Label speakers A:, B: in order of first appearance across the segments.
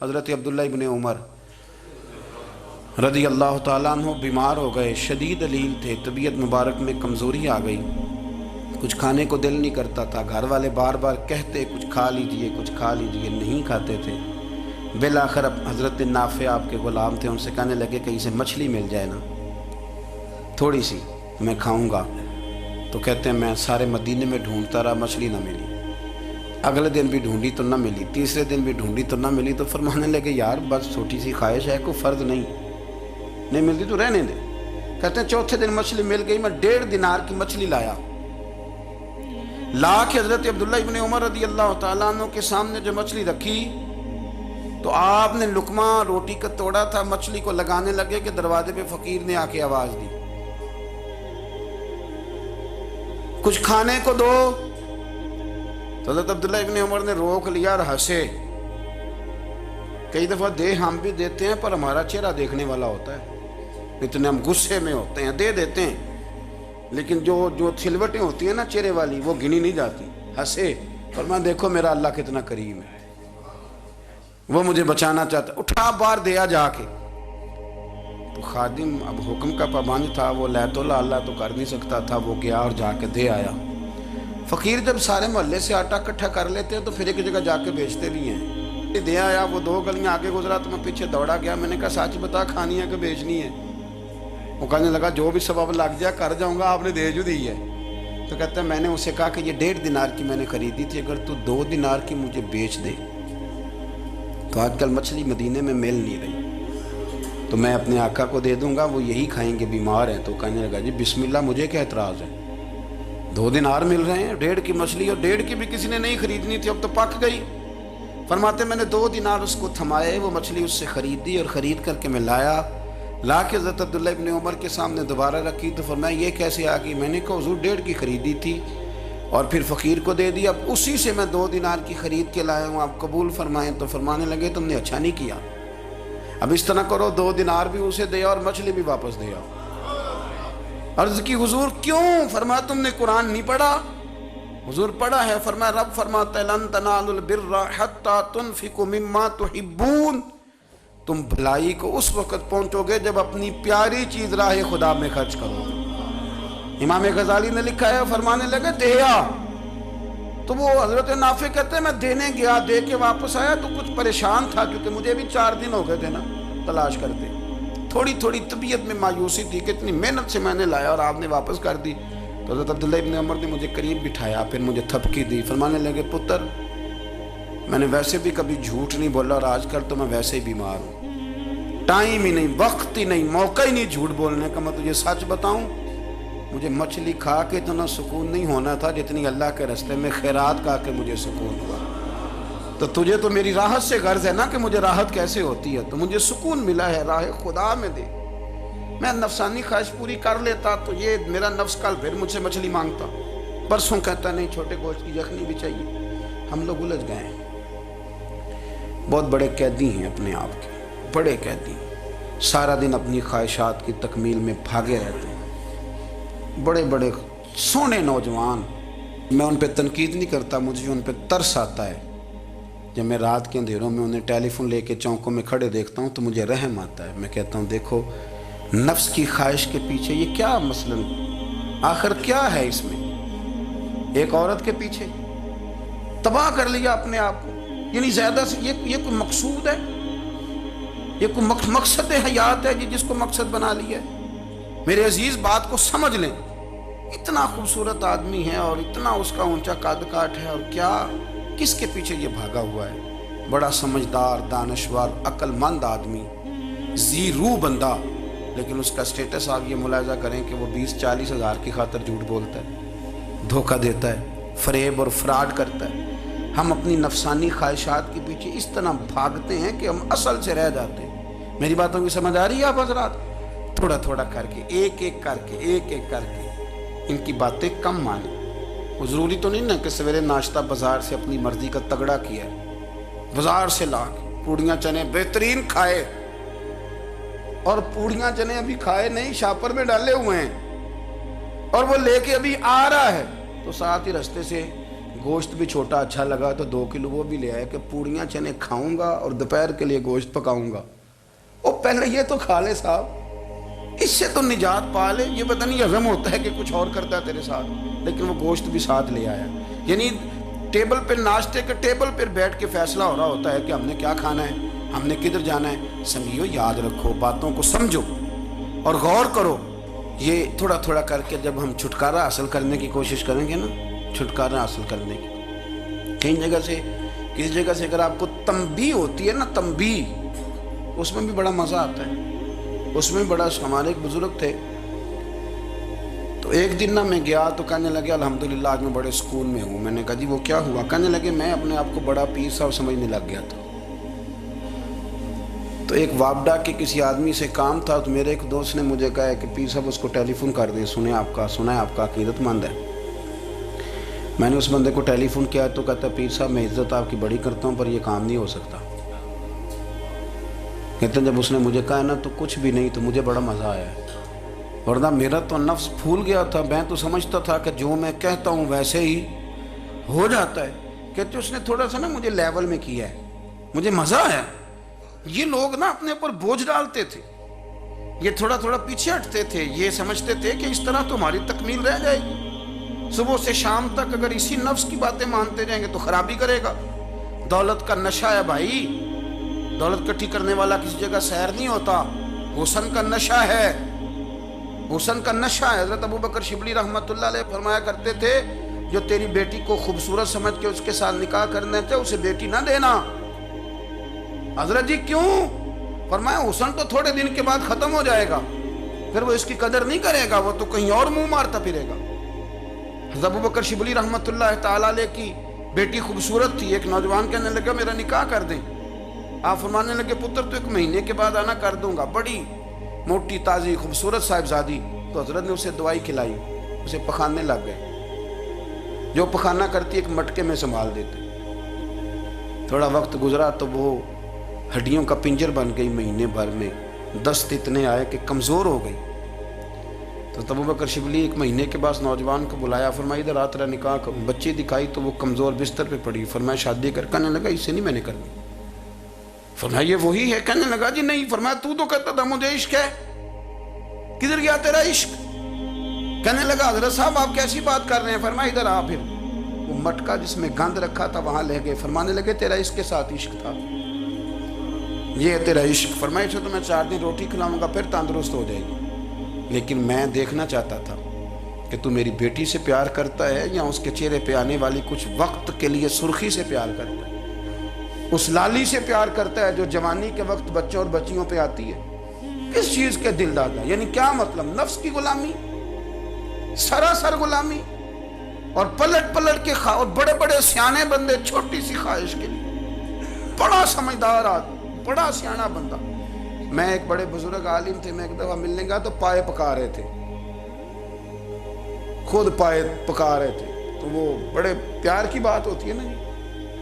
A: حضرت عبداللہ ابن عمر رضی اللہ تعالیٰ عنہ بیمار ہو گئے، شدید علیل تھے، طبیعت مبارک میں کمزوری آ گئی، کچھ کھانے کو دل نہیں کرتا تھا، گھر والے بار بار کہتے کچھ کھا لیجئے کچھ کھا لیجئے، نہیں کھاتے تھے۔ بالآخر حضرت نافع آپ کے غلام تھے، ان سے کہنے لگے کہیں سے مچھلی مل جائے نا تھوڑی سی میں کھاؤں گا، تو کہتے ہیں میں سارے مدینے میں ڈھونڈتا رہا، مچھلی نہ ملی، اگلے دن بھی ڈھونڈی تو نہ ملی، تیسرے دن بھی ڈھونڈی تو نہ ملی، تو فرمانے لگے یار بس چھوٹی سی خواہش ہے، کوئی فرض نہیں ملتی تو رہنے دے۔ کہتے ہیں چوتھے دن مچھلی مل گئی، میں 1.5 دینار کی مچھلی لا کے حضرت عبداللہ ابن عمر رضی اللہ تعالیٰ عنہ کے سامنے جو مچھلی رکھی تو آپ نے لقمہ روٹی کا توڑا تھا، مچھلی کو لگانے لگے کہ دروازے پہ فقیر نے آ کے آواز دی کچھ کھانے کو دو، تو حضرت عبداللہ ابن عمر نے روک لیا اور ہنسے۔ کئی دفعہ دے ہم بھی دیتے ہیں پر ہمارا چہرہ دیکھنے والا ہوتا ہے، اتنے ہم غصے میں ہوتے ہیں، دے دیتے ہیں، لیکن جو چھلوٹیں ہوتی ہیں نا چہرے والی وہ گنی نہیں جاتی۔ ہنسے فرمایا دیکھو میرا اللہ کتنا کریم ہے، وہ مجھے بچانا چاہتا ہے، اٹھا بار دیا جا کے۔ تو خادم اب حکم کا پابند تھا، وہ لیت اللہ تو کر نہیں سکتا تھا، وہ گیا اور جا کے دے آیا۔ فقیر جب سارے محلے سے آٹا اکٹھا کر لیتے ہیں تو پھر ایک جگہ جا کے بیچتے بھی ہیں۔ دے آیا، وہ 2 گلیاں آگے گزرا تو میں پیچھے دوڑا گیا، میں نے کہا سچ بتا کھانی ہے کہ بیچنی ہے؟ وہ کہنے لگا جو بھی سبب لگ جائے کر جاؤں گا، آپ نے دے جو دی ہے۔ تو کہتا ہے میں نے اسے کہا کہ یہ 1.5 دینار کی میں نے خریدی تھی، اگر تو 2 دینار کی مجھے بیچ دے تو آج کل مچھلی مدینے میں مل نہیں رہی، تو میں اپنے آقا کو دے دوں گا، وہ یہی کھائیں گے، بیمار ہیں۔ تو کہنے لگا جی بسم اللہ، مجھے کیا اعتراض ہے، 2 دینار مل رہے ہیں، 1.5 کی مچھلی، اور 1.5 کی بھی کسی نے نہیں خریدنی تھی، اب تو پک گئی۔ فرماتے میں نے 2 دینار اس کو تھمائے، وہ مچھلی اس سے خریدی، اور خرید کر کے میں لا کے حضرت عبداللہ ابن عمر کے سامنے دوبارہ رکھی۔ تو فرمایا یہ کیسے آ گئی؟ میں نے کہا حضور 1.5 کی خریدی تھی اور پھر فقیر کو دے دی، اب اسی سے میں 2 دینار کی خرید کے لایا ہوں، آپ قبول فرمائیں۔ تو فرمانے لگے تم نے اچھا نہیں کیا، اب اس طرح کرو 2 دینار بھی اسے دیا اور مچھلی بھی واپس دیا۔ عرض کی حضور کیوں؟ فرمایا تم نے قرآن نہیں پڑھا؟ حضور پڑھا ہے۔ فرمایا رب فرماتا ہے لن تنالوا البر حتی تنفقوا مما تحبون، تم بھلائی کو اس وقت پہنچو گے جب اپنی پیاری چیز راہ خدا میں خرچ کرو گے۔ امام غزالی نے لکھا ہے، فرمانے لگے دیا، تو وہ حضرت نافع کہتے ہیں میں دینے گیا، دے کے واپس آیا تو کچھ پریشان تھا، کیونکہ مجھے بھی 4 دن ہو گئے تھے نا تلاش کرتے، تھوڑی طبیعت میں مایوسی تھی کہ اتنی محنت سے میں نے لایا اور آپ نے واپس کر دی۔ تو حضرت عبداللہ ابن عمر نے مجھے قریب بٹھایا، پھر مجھے تھپکی دی، فرمانے لگے پتر میں نے ویسے بھی کبھی جھوٹ نہیں بولا، اور آج کل تو میں ویسے ہی بیمار ہوں، ٹائم ہی نہیں، وقت ہی نہیں، موقع ہی نہیں جھوٹ بولنے کا، میں تجھے سچ بتاؤں مجھے مچھلی کھا کے اتنا سکون نہیں ہونا تھا جتنی اللہ کے راستے میں خیرات کھا کے مجھے سکون ہوا۔ تو تجھے تو میری راحت سے غرض ہے نا کہ مجھے راحت کیسے ہوتی ہے، تو مجھے سکون ملا ہے راہ خدا میں دے، میں نفسانی خواہش پوری کر لیتا تو یہ میرا نفس کل پھر مجھ سے مچھلی مانگتا، پرسوں کہتا نہیں چھوٹے گوشت کی یخنی بھی چاہیے۔ ہم لوگ الجھ گئے ہیں، بہت بڑے قیدی ہیں اپنے آپ کے، بڑے قیدی، سارا دن اپنی خواہشات کی تکمیل میں بھاگے رہتے ہیں، بڑے بڑے سونے نوجوان۔ میں ان پہ تنقید نہیں کرتا، مجھے ان پہ ترس آتا ہے، جب میں رات کے اندھیروں میں انہیں ٹیلی فون لے کے چوکوں میں کھڑے دیکھتا ہوں تو مجھے رحم آتا ہے، میں کہتا ہوں دیکھو نفس کی خواہش کے پیچھے یہ کیا مثلاً آخر کیا ہے اس میں، ایک عورت کے پیچھے تباہ کر لیا اپنے آپ کو، یعنی زیادہ سے یہ کوئی مقصود ہے، یہ کوئی مقصد حیات ہے جس کو مقصد بنا لیا ہے؟ میرے عزیز بات کو سمجھ لیں، اتنا خوبصورت آدمی ہے اور اتنا اس کا اونچا قد کاٹ ہے، اور کیا کس کے پیچھے یہ بھاگا ہوا ہے؟ بڑا سمجھدار، دانشور، عقل مند آدمی، ذی روح بندہ، لیکن اس کا سٹیٹس آپ یہ ملاحظہ کریں کہ وہ 20-40 ہزار کی خاطر جھوٹ بولتا ہے، دھوکہ دیتا ہے، فریب اور فراڈ کرتا ہے۔ ہم اپنی نفسانی خواہشات کے پیچھے اس طرح بھاگتے ہیں کہ ہم اصل سے رہ جاتے ہیں۔ میری باتوں کی سمجھ آ رہی ہے آپ حضرات؟ تھوڑا تھوڑا کر کے، ایک ایک کر کے ان کی باتیں کم مانیں۔ وہ ضروری تو نہیں نا کہ سویرے ناشتہ بازار سے اپنی مرضی کا تگڑا کیا ہے، بازار سے لا کے پوڑیاں چنے بہترین کھائے، اور پوڑیاں چنے ابھی کھائے نہیں، شاپر میں ڈالے ہوئے ہیں، اور وہ لے کے ابھی آ رہا ہے تو ساتھ ہی رستے سے گوشت بھی چھوٹا اچھا لگا تو 2 کلو وہ بھی لے آئے کہ پوڑیاں چنے کھاؤں گا اور دوپہر کے لیے گوشت پکاؤں گا۔ وہ پہلے یہ تو کھا لے صاحب، اس سے تو نجات پا لے۔ یہ پتہ نہیں غم ہوتا ہے کہ کچھ اور کرتا ہے تیرے ساتھ، لیکن وہ گوشت بھی ساتھ لے آیا۔ یعنی ٹیبل پہ، ناشتے کے ٹیبل پر بیٹھ کے فیصلہ ہو رہا ہوتا ہے کہ ہم نے کیا کھانا ہے، ہم نے کدھر جانا ہے۔ سنگیو یاد رکھو، باتوں کو سمجھو اور غور کرو۔ یہ تھوڑا تھوڑا کر کے جب ہم چھٹکارا حاصل کرنے کی کوشش کریں گے نا، چھٹکارا حاصل کرنے کی، کئی جگہ سے، کسی جگہ سے اگر آپ کو تنبیہ ہوتی ہے نا، تنبیہ، اس میں بھی بڑا مزہ آتا ہے۔ اس میں بڑا، ہمارے ایک بزرگ تھے تو ایک دن نا میں گیا تو کہنے لگے الحمدللہ آج میں بڑے سکون میں ہوں۔ میں نے کہا جی وہ کیا ہوا؟ کہنے لگے میں اپنے آپ کو بڑا پیر صاحب سمجھنے لگ گیا تھا۔ تو ایک وابڈا کے کسی آدمی سے کام تھا تو میرے ایک دوست نے مجھے کہا کہ پیر صاحب اس کو ٹیلی فون کر دیں، سنا ہے آپ کا عقیدت مند ہے۔ میں نے اس بندے کو ٹیلی فون کیا تو کہتا پیر صاحب میں عزت آپ کی بڑی کرتا ہوں پر یہ کام نہیں ہو سکتا۔ کہتے ہیں جب اس نے مجھے کہا نا تو کچھ بھی نہیں، تو مجھے بڑا مزہ آیا ہے، ورنہ میرا تو نفس پھول گیا تھا۔ میں تو سمجھتا تھا کہ جو میں کہتا ہوں ویسے ہی ہو جاتا ہے۔ کہتے اس نے تھوڑا سا نا مجھے لیول میں کیا ہے، مجھے مزہ آیا۔ یہ لوگ نا اپنے اوپر بوجھ ڈالتے تھے، یہ تھوڑا تھوڑا پیچھے ہٹتے تھے، یہ سمجھتے تھے کہ اس طرح تو ہماری تکمیل رہ جائے گی۔ صبح سے شام تک اگر اسی نفس کی باتیں مانتے جائیں گے تو خرابی کرے گا۔ دولت کا نشہ ہے بھائی، دولت کٹھی کرنے والا کسی جگہ سیر نہیں ہوتا، حسن کا نشہ ہے، حسن کا نشہ ہے۔ حضرت ابو بکر شبلی رحمۃ اللہ علیہ فرمایا کرتے تھے جو تیری بیٹی کو خوبصورت سمجھ کے اس کے ساتھ نکاح کرنا چاہے اسے بیٹی نہ دینا۔ حضرت جی کیوں؟ فرمایا حسن تو تھوڑے دن کے بعد ختم ہو جائے گا، پھر وہ اس کی قدر نہیں کرے گا، وہ تو کہیں اور منہ مارتا پھرے گا۔ حضرت ابو بکر شبلی رحمۃ اللہ تعالیٰ علیہ کی بیٹی خوبصورت تھی، ایک نوجوان کہنے لگا میرا نکاح کر دیں۔ آپ فرمانے لگے پتر تو 1 مہینے کے بعد آنا، کر دوں گا۔ بڑی موٹی تازی خوبصورت صاحبزادی، تو حضرت نے اسے دوائی کھلائی، اسے پخانے لگ گئے۔ جو پخانہ کرتی ایک مٹکے میں سنبھال دیتے۔ تھوڑا وقت گزرا تو وہ ہڈیوں کا پنجر بن گئی، مہینے بھر میں دست اتنے آئے کہ کمزور ہو گئی۔ تو ابو بکر شبلی 1 مہینے کے بعد نوجوان کو بلایا، فرمایا ادھر آ تیرا نکاح کروں۔ بچی دکھائی تو وہ کمزور بستر پہ پڑی، فرمایا شادی کر۔ کہنے لگا اس سے نہیں میں نے کرنی۔ فرمایا یہ وہی ہے؟ کہنے لگا جی نہیں۔ فرمایا تو کہتا تھا مجھے عشق ہے، کدھر گیا تیرا عشق؟ کہنے لگا حضرت صاحب آپ کیسی بات کر رہے ہیں؟ فرمایا ادھر آ۔ پھر وہ مٹکا جس میں گند رکھا تھا وہاں لے گئے، فرمانے لگے تیرا اس کے ساتھ عشق تھا، یہ ہے تیرا عشق۔ فرمایا اسے تو میں 4 دن روٹی کھلاؤں گا پھر تندرست ہو جائے گی، لیکن میں دیکھنا چاہتا تھا کہ تو میری بیٹی سے پیار کرتا ہے یا اس کے چہرے پہ آنے والی کچھ وقت کے لیے سرخی سے پیار کرتا ہے، اس لالی سے پیار کرتا ہے جو جوانی کے وقت بچوں اور بچیوں پہ آتی ہے۔ کس چیز کے دل دادا؟ یعنی کیا مطلب؟ نفس کی غلامی، سراسر غلامی، اور پلٹ پلٹ کے اور بڑے بڑے سیانے بندے چھوٹی سی خواہش کے لیے، بڑا سمجھدار آدمی، بڑا سیانا بندہ۔ میں ایک بڑے بزرگ عالم تھے، میں ایک دفعہ ملنے گیا تو پائے پکا رہے تھے، خود پائے پکا رہے تھے، تو وہ بڑے پیار کی بات ہوتی ہے نا جی،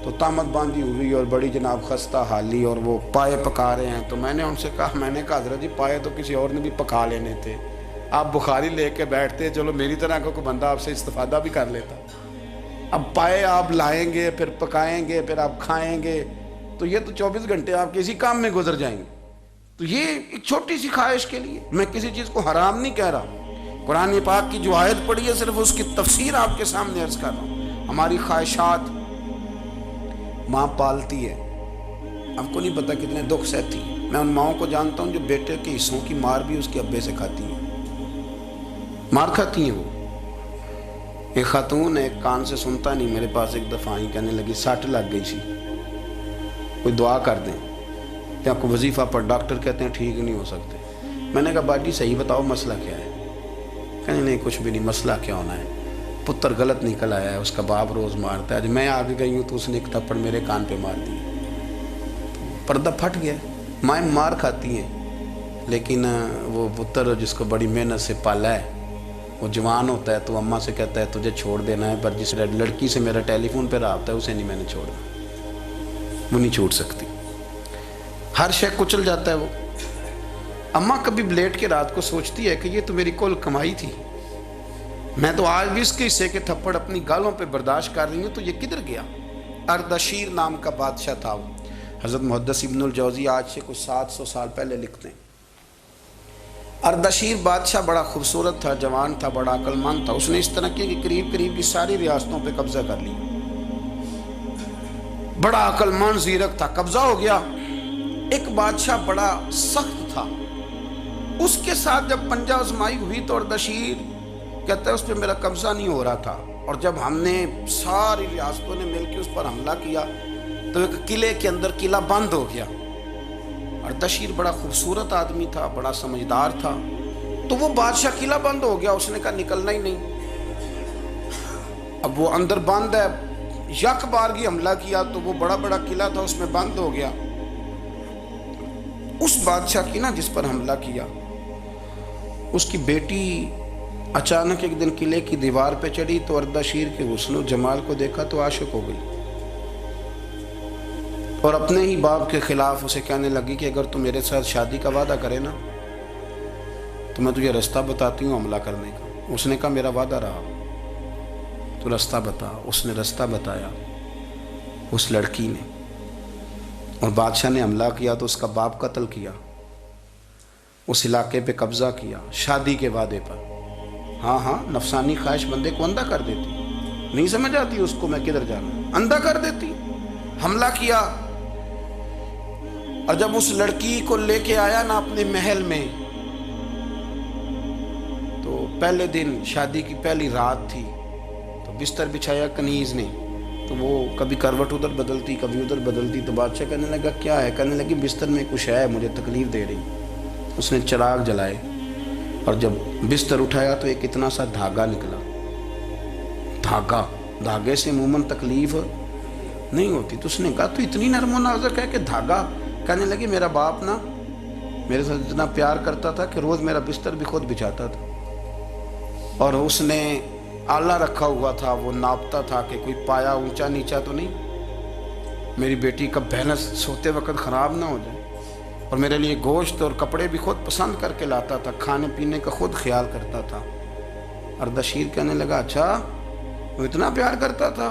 A: تو تامت باندھی ہوئی اور بڑی جناب خستہ حالی، اور وہ پائے پکا رہے ہیں۔ تو میں نے ان سے کہا، میں نے کہا حضرت جی پائے تو کسی اور نے بھی پکا لینے تھے، آپ بخاری لے کے بیٹھتے، چلو میری طرح کا کوئی بندہ آپ سے استفادہ بھی کر لیتا۔ اب پائے آپ لائیں گے، پھر پکائیں گے، پھر آپ کھائیں گے، تو یہ تو 24 گھنٹے آپ کسی کام میں گزر جائیں گے۔ تو یہ ایک چھوٹی سی خواہش کے لیے، میں کسی چیز کو حرام نہیں کہہ رہا، قرآن پاک کی جو آیت پڑھی ہے صرف اس کی تفسیر آپ کے سامنے عرض کر رہا ہوں۔ ہماری خواہشات ماں پالتی ہے، آپ کو نہیں پتا کتنے دکھ سہتی ہے۔ میں ان ماؤں کو جانتا ہوں جو بیٹے کے حصوں کی مار بھی اس کے ابے سے کھاتی ہیں، مار کھاتی ہیں وہ۔ ایک خاتون ہے، ایک کان سے سنتا نہیں، میرے پاس ایک دفعہ آئی، کہنے لگی 60 لگ گئی سی، کوئی دعا کر دیں، کہ آپ کو وظیفہ پر ڈاکٹر کہتے ہیں ٹھیک نہیں ہو سکتے۔ میں نے کہا باجی صحیح بتاؤ مسئلہ کیا ہے؟ کہنے نہیں کچھ بھی نہیں، مسئلہ کیا ہونا ہے، پتر غلط نکل آیا ہے، اس کا باپ روز مارتا ہے، آج میں آگے گئی ہوں تو اس نے ایک تھپڑ میرے کان پہ مار دی، پردہ پھٹ گیا۔ مائیں مار کھاتی ہیں، لیکن وہ پتر جس کو بڑی محنت سے پالا ہے وہ جوان ہوتا ہے تو اماں سے کہتا ہے تجھے چھوڑ دینا ہے، پر جس لڑکی سے میرا ٹیلی فون پہ رابطہ ہے اسے نہیں میں نے چھوڑنا، وہ نہیں چھوڑ سکتی، ہر شے کچل جاتا ہے وہ۔ اماں کبھی لیٹ کے رات کو سوچتی ہے کہ یہ تو میری کل کمائی تھی، میں تو آج بھی اس کے حصے کے تھپڑ اپنی گالوں پہ برداشت کر رہی ہوں، تو یہ کدھر گیا؟ اردشیر نام کا بادشاہ تھا وہ۔ حضرت محدث ابن الجوزی آج سے کچھ 700 سال پہلے لکھتے ہیں، اردشیر بادشاہ بڑا خوبصورت تھا، جوان تھا، بڑا عقل مند تھا۔ اس نے اس طرح کیا کہ قریب قریب کی ساری ریاستوں پہ قبضہ کر لیا۔ بڑا عقل مند زیرک تھا، قبضہ ہو گیا۔ ایک بادشاہ بڑا سخت تھا، اس کے ساتھ جب پنجہ آزمائی ہوئی تو اردشیر کہتا ہے اس پہ میرا قبضہ نہیں ہو رہا تھا، اور جب ہم نے ساری ریاستوں نے مل کے اس پر حملہ کیا تو ایک قلعے کے اندر قلعہ بند ہو گیا۔ اردشیر بڑا خوبصورت آدمی تھا، بڑا سمجھدار تھا، تو وہ بادشاہ قلعہ بند ہو گیا، اس نے کہا نکلنا ہی نہیں۔ اب وہ اندر بند ہے، یک بارگی حملہ کیا تو وہ بڑا بڑا قلعہ تھا اس میں بند ہو گیا۔ اس بادشاہ کی نا جس پر حملہ کیا، اس کی بیٹی اچانک ایک دن قلعے کی دیوار پہ چڑھی تو اردشیر کے حسن و جمال کو دیکھا تو عاشق ہو گئی، اور اپنے ہی باپ کے خلاف اسے کہنے لگی کہ اگر تو میرے ساتھ شادی کا وعدہ کرے نا تو میں تجھے رستہ بتاتی ہوں حملہ کرنے کا۔ اس نے کہا میرا وعدہ رہا، تو رستہ بتا۔ اس نے رستہ بتایا اس لڑکی نے، اور بادشاہ نے حملہ کیا تو اس کا باپ قتل کیا، اس علاقے پہ قبضہ کیا شادی کے وعدے پر۔ ہاں نفسانی خواہش بندے کو اندھا کر دیتی، نہیں سمجھ آتی اس کو میں کدھر جانا، اندھا کر دیتی۔ حملہ کیا، اور جب اس لڑکی کو لے کے آیا نا اپنے محل میں، تو پہلے دن شادی کی پہلی رات تھی، تو بستر بچھایا کنیز نے، تو وہ کبھی کروٹ ادھر بدلتی کبھی ادھر بدلتی، تو بادشاہ کہنے لگا کیا ہے؟ کہنے لگی بستر میں کچھ ہے، مجھے تکلیف دے رہی۔ اس نے چراغ جلائے اور جب بستر اٹھایا تو ایک اتنا سا دھاگا نکلا۔ دھاگے سے عموماً تکلیف نہیں ہوتی، تو اس نے کہا تو اتنی نرم و نازک ہے کہ دھاگا؟ کہنے لگی میرا باپ نا میرے ساتھ اتنا پیار کرتا تھا کہ روز میرا بستر بھی خود بچھاتا تھا، اور اس نے آلہ رکھا ہوا تھا، وہ ناپتا تھا کہ کوئی پایا اونچا نیچا تو نہیں، میری بیٹی کا بیلنس سوتے وقت خراب نہ ہو جائے، اور میرے لیے گوشت اور کپڑے بھی خود پسند کر کے لاتا تھا، کھانے پینے کا خود خیال کرتا تھا۔ اردشیر کہنے لگا اچھا وہ اتنا پیار کرتا تھا،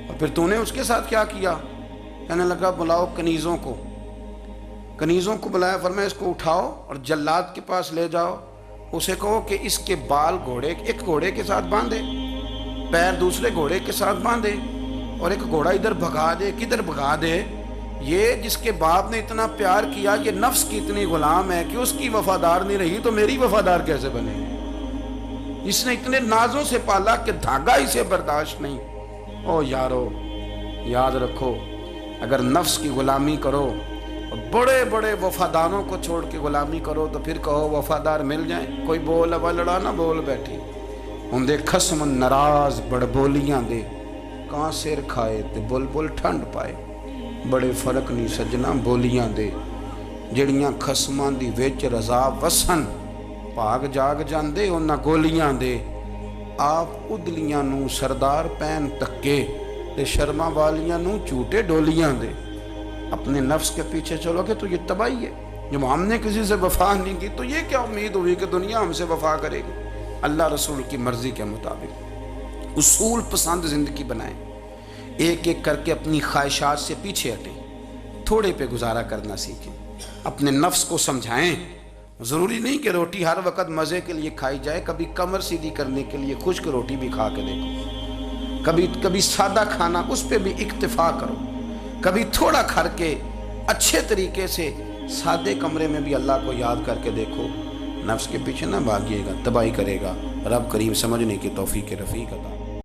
A: اور پھر تو نے اس کے ساتھ کیا کیا؟ کہنے لگا بلاؤ کنیزوں کو بلایا، فرمایا اس کو اٹھاؤ اور جلاد کے پاس لے جاؤ، اسے کہو کہ اس کے بال ایک گھوڑے کے ساتھ باندھے، پیر دوسرے گھوڑے کے ساتھ باندھے، اور ایک گھوڑا ادھر بھگا دے، کدھر بھگا دے۔ یہ جس کے باپ نے اتنا پیار کیا، یہ نفس کی اتنی غلام ہے کہ اس کی وفادار نہیں رہی تو میری وفادار کیسے بنے؟ جس نے اتنے نازوں سے پالا کہ دھاگا اسے برداشت نہیں۔ او یارو یاد رکھو، اگر نفس کی غلامی کرو اور بڑے بڑے وفاداروں کو چھوڑ کے غلامی کرو تو پھر کہو وفادار مل جائیں، کوئی بول ابا لڑا نہ بول بیٹھی ہوں خسم ناراض بڑ بولیاں دے، کہاں سر کھائے تے بلبل ٹھنڈ پائے۔ بڑے فرق نہیں سجنا بولیاں دے، جڑیاں خسماں دی وچ رضا وسن، پاگ جاگ جاندے انہاں گولیاں دے۔ آپ ادلیاں نو سردار پین تکے تے شرما والیاں نو جھوٹے ڈولیاں دے۔ اپنے نفس کے پیچھے چلو گے تو یہ تباہی ہے۔ جب ہم نے کسی سے وفا نہیں کی تو یہ کیا امید ہوئی کہ دنیا ہم سے وفا کرے گی؟ اللہ رسول کی مرضی کے مطابق اصول پسند زندگی بنائیں، ایک ایک کر کے اپنی خواہشات سے پیچھے ہٹیں، تھوڑے پہ گزارا کرنا سیکھیں، اپنے نفس کو سمجھائیں۔ ضروری نہیں کہ روٹی ہر وقت مزے کے لیے کھائی جائے، کبھی کمر سیدھی کرنے کے لیے خشک روٹی بھی کھا کے دیکھو، کبھی سادہ کھانا اس پہ بھی اکتفا کرو، کبھی تھوڑا کھر کے اچھے طریقے سے سادے کمرے میں بھی اللہ کو یاد کر کے دیکھو۔ نفس کے پیچھے نہ بھاگیے گا، تباہی کرے گا۔ رب کریم سمجھنے کی توفیق رفیق عطا